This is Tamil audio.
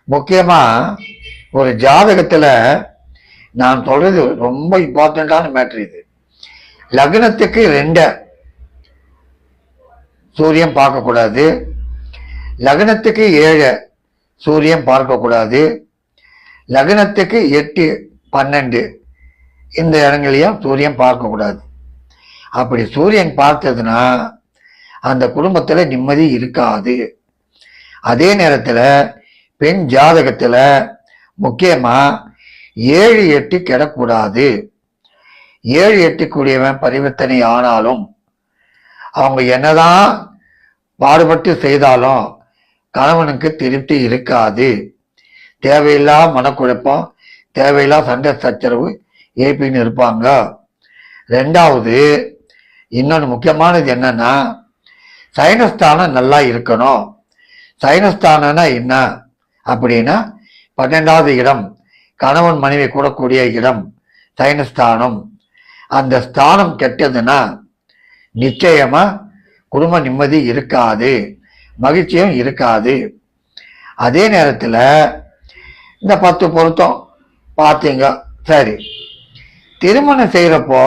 முக்கியமா ஒரு ஜாதகத்துல நான் சொல்றது ரொம்ப இம்பார்ட்டண்டான மேட்ரு. இது லக்னத்துக்கு 2 சூரியன் பார்க்கக்கூடாது, லக்னத்துக்கு 7 சூரியன் பார்க்கக்கூடாது, லக்னத்துக்கு 8 12 இந்த இடங்களையும் சூரியன் பார்க்கக்கூடாது. அப்படி சூரியன் பார்த்ததுன்னா அந்த குடும்பத்துல நிம்மதி இருக்காது. அதே நேரத்துல பெண் ஜாதகத்துல முக்கியமா 7 8 கெடக்கூடாது. 7 8 கூடியவன் பரிவர்த்தனை ஆனாலும் அவங்க என்னதான் பாடுபட்டு செய்தாலும் கணவனுக்கு திருப்தி இருக்காது. தேவையில்லா மனக்குழப்பம், தேவையில்லா சண்டை சச்சரவு ஏப்பின்னு இருப்பாங்க. 2வது இன்னொன்று முக்கியமானது என்னன்னா, சைனஸ்தானம் நல்லா இருக்கணும். சைனஸ்தானம்னா என்ன அப்படின்னா 12வது இடம், கணவன் மனைவி கூடக்கூடிய இடம் சைனஸ்தானம். அந்த ஸ்தானம் கெட்டதுன்னா நிச்சயமா குடும்ப நிம்மதி இருக்காது, மகிழ்ச்சியும் இருக்காது. அதே நேரத்துல இந்த 10 பொருத்தம் பார்த்தீங்க, சரி திருமணம் செய்யறப்போ